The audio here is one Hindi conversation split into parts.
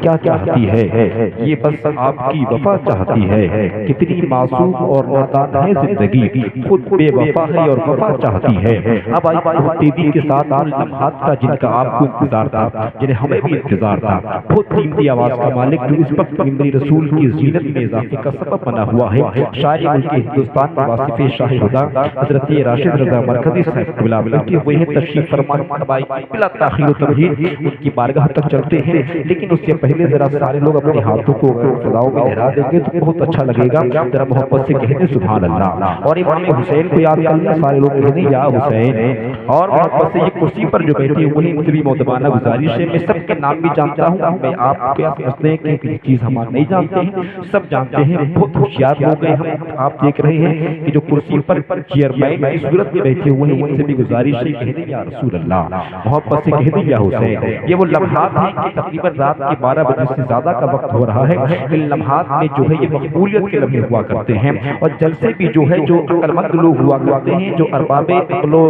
क्या चाहती है, ये बस आपकी वफा चाहती है। कितनी मासूम और नादान है जिंदगी, खुद बेवफा है और वफा चाहती है। अब बहुत तेजी के साथ उन लम्हात का जिनका आपको इंतजार था, जिन्हें हमें भी इंतजार था। बहुत कीमती आवाज का मालिक जो इस वक्त मेरे रसूल की जीनत में इजाफे का सबब बना हुआ है, शायरी मुल्क हिंदुस्तान में वासिफ शाह खुदा हजरत राशिद रजा मरकजी साहब बिला बिल्कि वही तशरीफ फरमा बिला ताखीर व तमहीद उनकी बारगाह तक चलते हैं। लेकिन उससे पहले जरा सारे लोग अपने हाथों को सदाओं में लहरा देंगे तो बहुत अच्छा लगेगा। जरा मोहब्बत से कहते सुभान अल्लाह। और इमाम हुसैन को याद करना, सारे लोग कहते या हुसैन। और मोहब्बत से ये कुर्सी पर जो बैठे हुए हैं उनकी भी मोहतबाना गुजारिश है। मैं सबके नाम भी जानता हूँ, मैं आप क्या समझते हैं कि चीज हम नहीं जानते हैं, सब जानते हैं, बहुत होशियार लोग हैं हम। आप देख रहे हैं कि जो कुर्सी पर चेयरमैन की सूरत में बैठे हुए हैं उनसे भी गुजारिश है, कह दें या रसूल अल्लाह, मोहब्बत से कह दें या हुसैन। ये वो लम्हात हैं कि तकरीबन रात के 12 बजे से ज्यादा का वक्त हो रहा है। इन लम्हात में जो है ये मकबूलियत के लम्हे हुआ करते हैं। और जलसे भी जो है जो अक्लमंद लोग हुआ करते हैं, जो अरबाबे अक्लो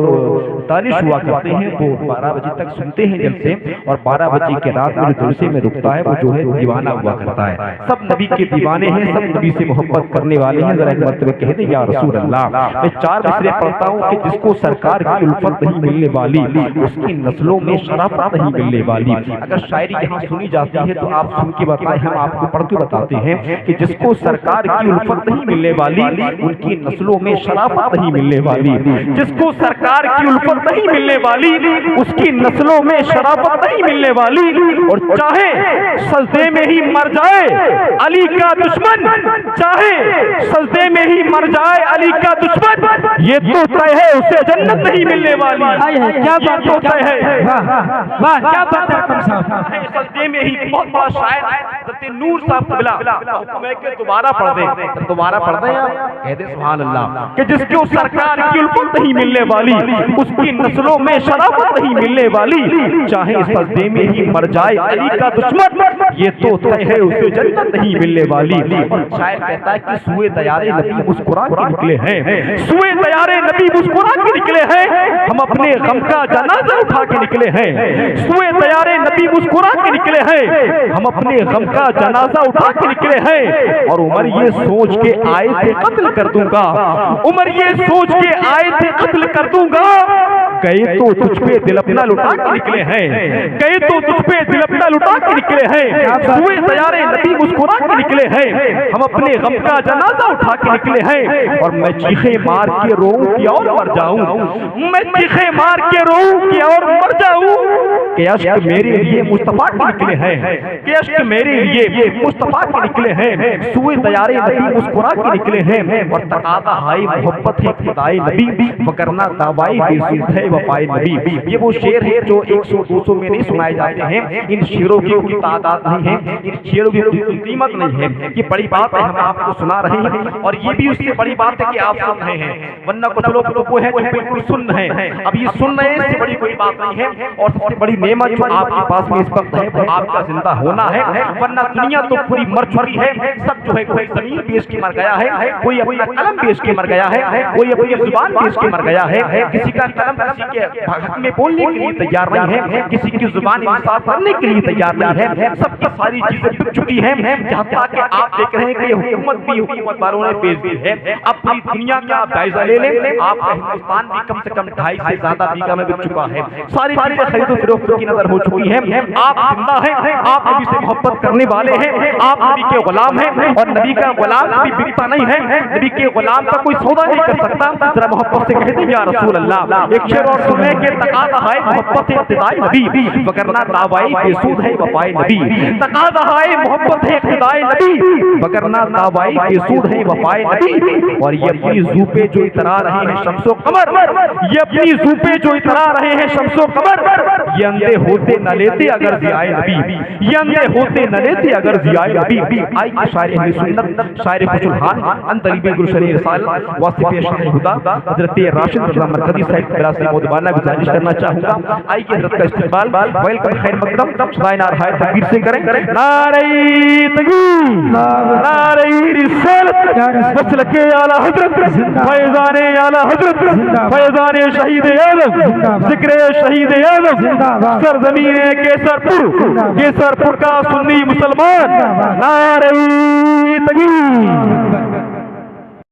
दानिश हुआ करते हैं, वो 12 बजे तक सुनते हैं जलसे। और 12 बजे के रात में जो जलसे में रुकता है वो जो है दीवाना हुआ करता है। सब नबी के दीवाने हैं, सब नबी से मोहब्बत करने वाले हैं। जरा एक मरतबा कह दें या रसूल अल्लाह। मैं 4 मिसरे पढ़ता हूँ कि जिसको सरकार की उल्फत नहीं मिलने वाली, उसकी नस्लों में शराफत नहीं मिलने वाली। अगर शायरी यहाँ सुनी जाती है तो आप सुन के बताएं, हम आपको पढ़ के बताते हैं कि जिसको सरकार की उल्फत नहीं मिलने वाली, उनकी नस्लों में शराफत नहीं मिलने वाली। जिसको सरकार की उल्फत नहीं मिलने वाली, उसकी नस्लों में शराफत नहीं मिलने वाली। और चाहे सजदे में ही मर जाए अली का दुश्मन, चाहे सजदे में ही मर जाए अली का दुश्मन, ये तो तय है उसे जन्नत नहीं मिलने वाली। क्या बात तो तय है, वाह क्या बात है सजदे में ही। बहुत बड़ा शायर हज़रत नूर साहब कबिला हुक्म है कि दोबारा पढ़ दें, दोबारा पढ़ दें आप, कह दे सुभान अल्लाह। कि जिसको सरकार की उल्फत नहीं मिलने वाली, उसकी नस्लों में शराफत नहीं मिलने वाली, चाहे सजदे में ही मर जाए अली का दुश्मन, ये तो तय है उसे जन्नत नहीं मिलने वाली। और शायर कहता है कि सुए तैयारे नबी मुस्कुरा के निकले हैं, सुए तैयारे नबी मुस्कुरा के निकले हैं, हम अपने गम का जनाजा उठा के निकले हैं। सुए तैयारे नबी मुस्कुरा के निकले हैं, हम अपने गम का जनाजा उठा के निकले हैं। और उमर ये सोच के आए थे कत्ल कर दूंगा, उमर ये सोच के आए थे कत्ल कर दूंगा, गए तो तुझ पे दिल अपना लुटा के निकले हैं, गए तो तुझ पे दिल अपना लुटा के निकले हैं। सुए तैयारे नबी मुस्कुरा के निकले हैं, हम अपने गम का जनाजा उठा के निकले हैं। और मैं चीखे मार के रोऊं कि और मर जाऊं, मैं चीखे मार के रोऊं कि और मर जाऊं, कि अश्क मेरे लिए मुस्तफा के निकले हैं, कि अश्क मेरे लिए मुस्तफा के निकले हैं। सुए तैयारे नबी मुस्कुरा के निकले हैं। और तकादा हाय मोहब्बत है खुदाए नबी, वगरना दावाई बेसुध है वफाए नबी। ये वो शेर है जो 100-200 में नहीं सुनाए जाते हैं। इन शेरों की कोई तादाद नहीं है, इन शेरों की कोई कीमत नहीं है। ये बड़ी बात है, हम आपको सुना रहे हैं। और ये भी उससे बड़ी बात है कि आप सुन रहे हैं, वरना कुछ लोग तो वो है जो बिल्कुल सुन रहे हैं। अब ये सुन रहे हैं, इससे बड़ी कोई बात नहीं है। और सबसे बड़ी नेमत जो आपके पास में इस वक्त है वो आपका जिंदा होना है, वरना दुनिया तो पूरी मर चुकी है। सब जो है कोई जमीन बेच के मर गया है, कोई अपना कलम बेच के मर गया है, कोई अपनी जुबान बेच के मर गया है। किसी का कलम किसी के हक में बोलने के लिए तैयार नहीं है, किसी की जुबान इंसाफ करने के लिए तैयार नहीं है। सबकी सारी चीजें बिक चुकी हैं। जहाँ तक आप देख रहे हैं कि हुकूमत भी हुकूमत वालों ने बेच दी है। अब पूरी दुनिया का जायजा ले लें, आपका हिंदुस्तान भी कम से कम 2.5 से ज्यादा बीघा में बिक चुका है। सारी चीजें खरीदो फरोख्त की नजर हो चुकी है। आप जिंदा हैं, आप नबी से मोहब्बत करने वाले हैं, आप नबी के गुलाम हैं। और नबी का गुलाम भी बिकता नहीं है, नबी के गुलाम का कोई सौदा नहीं कर सकता। जरा मोहब्बत से कहते हैं या रसूल अल्लाह। एक शेर और सुने के तकादा है मोहब्बत इब्तिदाई नबी, वगरना दावाई बेसूद है वफाए नबी। तकादा है मोहब्बत इब्तिदाई नबी, वगरना दावाई बेसूद है वफाए नबी। और ये अपनी ज़ूपे जो इतरा रहे हैं शम्सो कमर, ये अपनी ज़ूपे जो इतरा रहे हैं शम्सो कमर, ये अंधे होते न लेते अगर जियाए नबी, ये अंधे होते न लेते अगर जियाए नबी। आई की शायरी अहले सुन्नत, शायरी फुलहान अंतरीबे गुलशन रिसालत वासिफ शाह खुदा हजरत राशिद रज़ा मरकजी साहब मेरा से मोदबाना गुजारिश करना चाहूंगा। आई की हजरत का इस्तेमाल वेलकम खैर मकदम शायना रहा है तकबीर से करें। नारे तकबीर, नारे रिसालत, मसलके आला हजरत, फैज़ाने आला हजरत, फैज़ाने शहीद आज़म, ज़िक्र शहीद आज़म, सरजमीन केसरपुर, केसरपुर का सुन्नी मुसलमान नारे